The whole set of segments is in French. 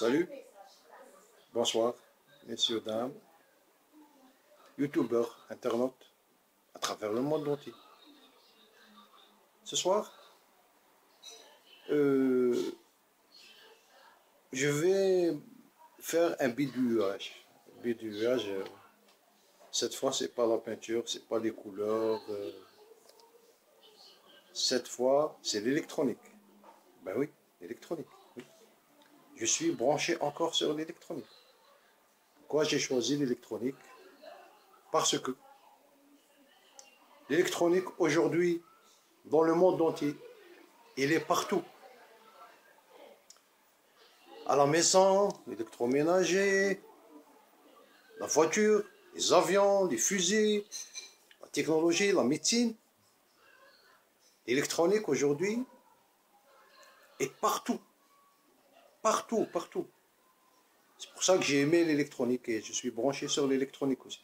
Salut, bonsoir, messieurs, dames, youtubeurs, internautes, à travers le monde entier. Ce soir, je vais faire un bidouillage. Bidouillage, cette fois, c'est pas la peinture, c'est pas les couleurs. Cette fois, c'est l'électronique. Ben oui, l'électronique. Oui. Je suis branché encore sur l'électronique. Pourquoi j'ai choisi l'électronique? Parce que l'électronique, aujourd'hui, dans le monde entier, il est partout. À la maison, l'électroménager, la voiture, les avions, les fusées, la technologie, la médecine. L'électronique, aujourd'hui, est partout. Partout, partout. C'est pour ça que j'ai aimé l'électronique et je suis branché sur l'électronique aussi.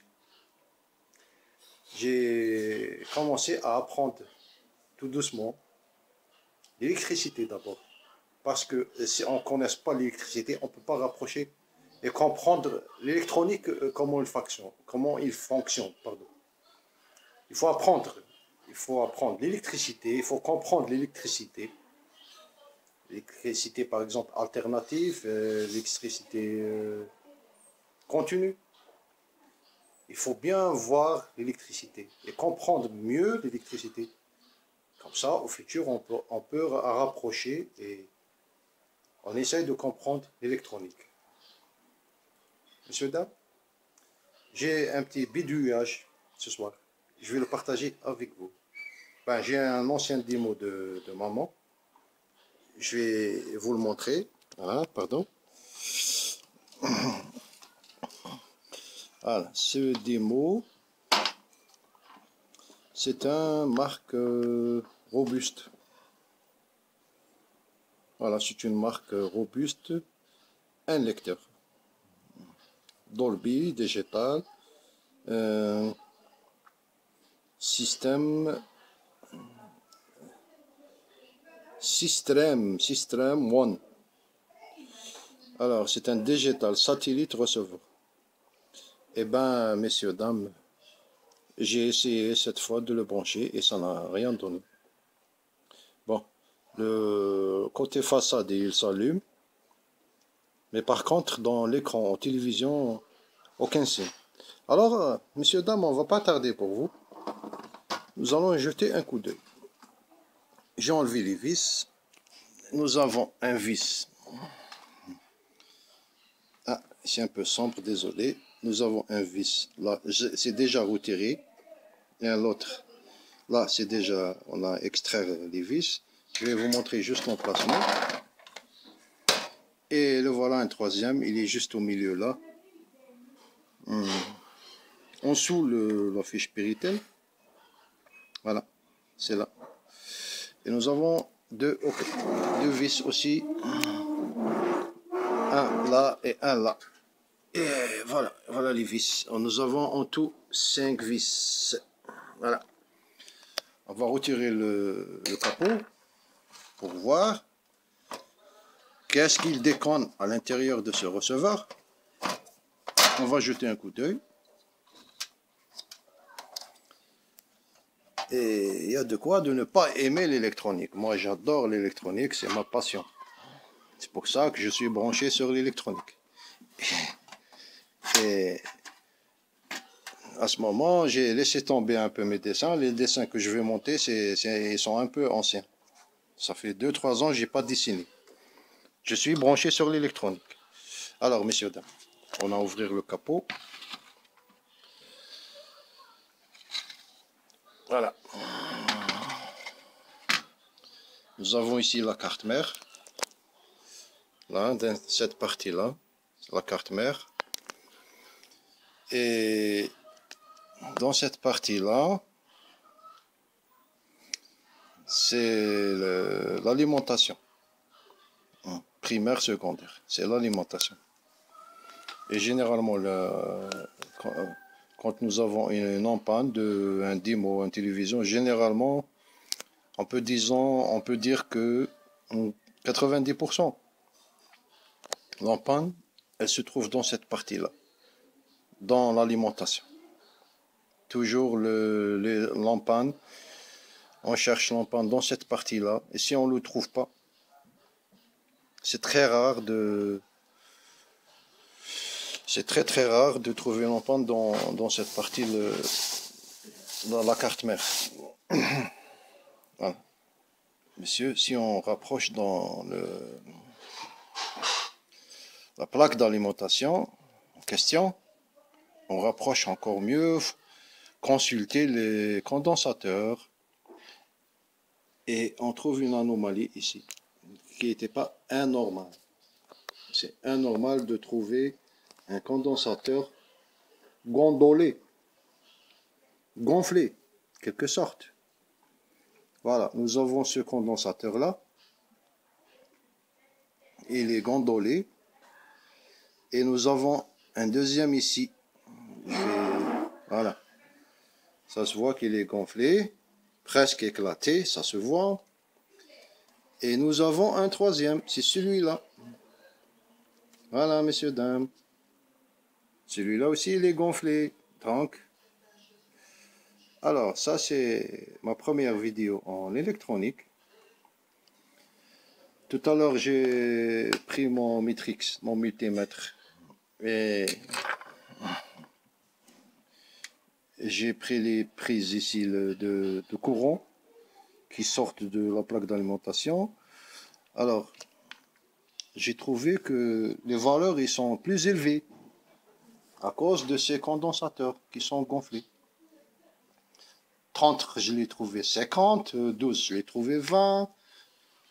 J'ai commencé à apprendre tout doucement l'électricité d'abord. Parce que si on ne connaît pas l'électricité, on ne peut pas rapprocher et comprendre l'électronique, comment il fonctionne. Pardon. Il faut apprendre l'électricité, il faut comprendre l'électricité. L'électricité, par exemple, alternative, l'électricité continue. Il faut bien voir l'électricité et comprendre mieux l'électricité. Comme ça, au futur, on peut rapprocher et on essaye de comprendre l'électronique. Monsieur, dames, j'ai un petit bidouillage ce soir. Je vais le partager avec vous. Ben, j'ai un ancien démo de maman. Je vais vous le montrer. Voilà, pardon. Voilà, ce démo, c'est un marque robuste. Voilà, c'est une marque robuste. Un lecteur Dolby Digital, System One. Alors, c'est un digital satellite receveur. Eh ben, messieurs, dames, j'ai essayé cette fois de le brancher et ça n'a rien donné. Bon, le côté façade, il s'allume. Mais par contre, dans l'écran en télévision, aucun signe. Alors, messieurs, dames, on ne va pas tarder pour vous. Nous allons y jeter un coup d'œil. J'ai enlevé les vis. Nous avons un vis. Ah, c'est un peu sombre, désolé. Nous avons un vis. Là, c'est déjà retiré. Et l'autre, là, c'est déjà, on a extrait les vis. Je vais vous montrer juste l'emplacement. Et le voilà un troisième, il est juste au milieu là. En dessous la fiche Péritel. Voilà, c'est là. Et nous avons deux vis aussi. Un là et un là. Et voilà les vis. Nous avons en tout 5 vis. Voilà. On va retirer le capot pour voir qu'est-ce qu'il déconne à l'intérieur de ce receveur. On va jeter un coup d'œil. Et il y a de quoi de ne pas aimer l'électronique. Moi, j'adore l'électronique, c'est ma passion. C'est pour ça que je suis branché sur l'électronique. Et à ce moment, j'ai laissé tomber un peu mes dessins. Les dessins que je vais monter, ils sont un peu anciens. Ça fait 2-3 ans que je n'ai pas dessiné. Je suis branché sur l'électronique. Alors, messieurs, dames, on va ouvrir le capot. Voilà. Nous avons ici la carte mère. Là, dans cette partie-là, c'est la carte mère. Et dans cette partie-là, c'est l'alimentation. Primaire, secondaire. C'est l'alimentation. Et généralement, quand nous avons une empanne d'un démo, une télévision, généralement, on peut dire que 90%, l'empanne, elle se trouve dans cette partie-là, dans l'alimentation. Toujours l'empanne, on cherche l'empanne dans cette partie-là, et si on ne le trouve pas, c'est très rare de... C'est très rare de trouver l'empanne dans cette partie, dans la carte mère. Voilà. Monsieur, si on rapproche dans la plaque d'alimentation en question, on rapproche encore mieux, consulter les condensateurs, et on trouve une anomalie ici, qui n'était pas anormale. C'est anormal de trouver un condensateur gondolé, gonflé, quelque sorte. Voilà, nous avons ce condensateur-là. Il est gondolé. Et nous avons un deuxième ici. Voilà. Ça se voit qu'il est gonflé, presque éclaté, ça se voit. Et nous avons un troisième, c'est celui-là. Voilà, messieurs, dames. Celui-là aussi, il est gonflé. Donc, alors, ça, c'est ma première vidéo en électronique. Tout à l'heure, j'ai pris mon Matrix, mon multimètre, et j'ai pris les prises ici de courant qui sortent de la plaque d'alimentation. Alors, j'ai trouvé que les valeurs ils sont plus élevées à cause de ces condensateurs qui sont gonflés. 30, je l'ai trouvé 50, 12, je l'ai trouvé 20,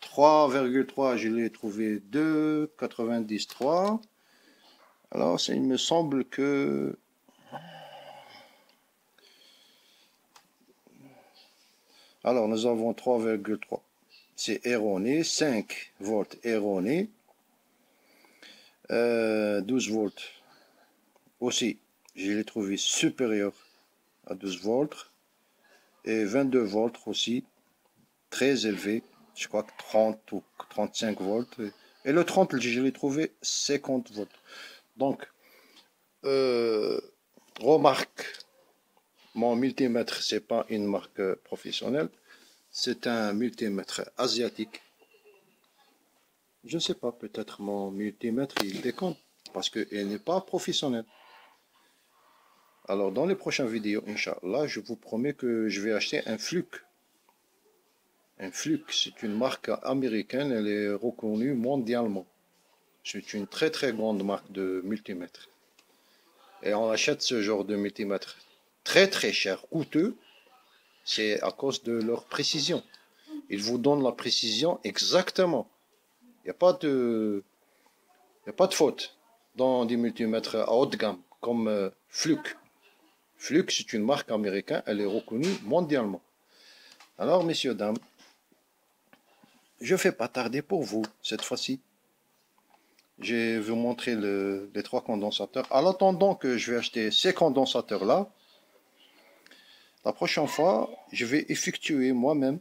3,3, je l'ai trouvé 2, 93. Alors, il me semble que... Alors, nous avons 3,3. C'est erroné. 5 volts erroné. 12 volts aussi, je l'ai trouvé supérieur à 12 volts. Et 22 volts aussi, très élevé. Je crois que 30 ou 35 volts. Et le 30, je l'ai trouvé 50 volts. Donc, remarque, mon multimètre, c'est pas une marque professionnelle. C'est un multimètre asiatique. Je ne sais pas, peut-être mon multimètre, il déconne. Parce qu'il n'est pas professionnel. Alors, dans les prochaines vidéos, Inch'Allah, je vous promets que je vais acheter un Fluke. Un Fluke, c'est une marque américaine, elle est reconnue mondialement. C'est une très grande marque de multimètre. Et on achète ce genre de multimètre très cher, coûteux. C'est à cause de leur précision. Ils vous donnent la précision exactement. Il n'y a pas de faute dans des multimètres à haute gamme comme Fluke. Fluke, c'est une marque américaine, elle est reconnue mondialement. Alors, messieurs, dames, je ne fais pas tarder pour vous cette fois-ci. Je vais vous montrer les 3 condensateurs. En attendant que je vais acheter ces condensateurs-là, la prochaine fois, je vais effectuer moi-même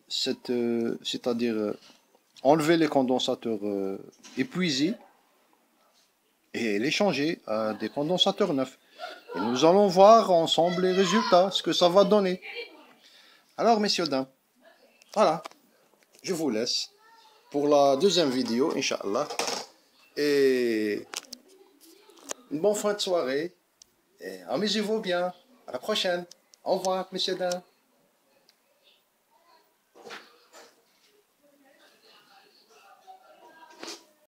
c'est-à-dire enlever les condensateurs épuisés et les changer à des condensateurs neufs. Et nous allons voir ensemble les résultats, ce que ça va donner. Alors, messieurs, dames, voilà, je vous laisse pour la deuxième vidéo, Inch'Allah. Et une bonne fin de soirée. Et amusez-vous bien. À la prochaine. Au revoir, messieurs, dames.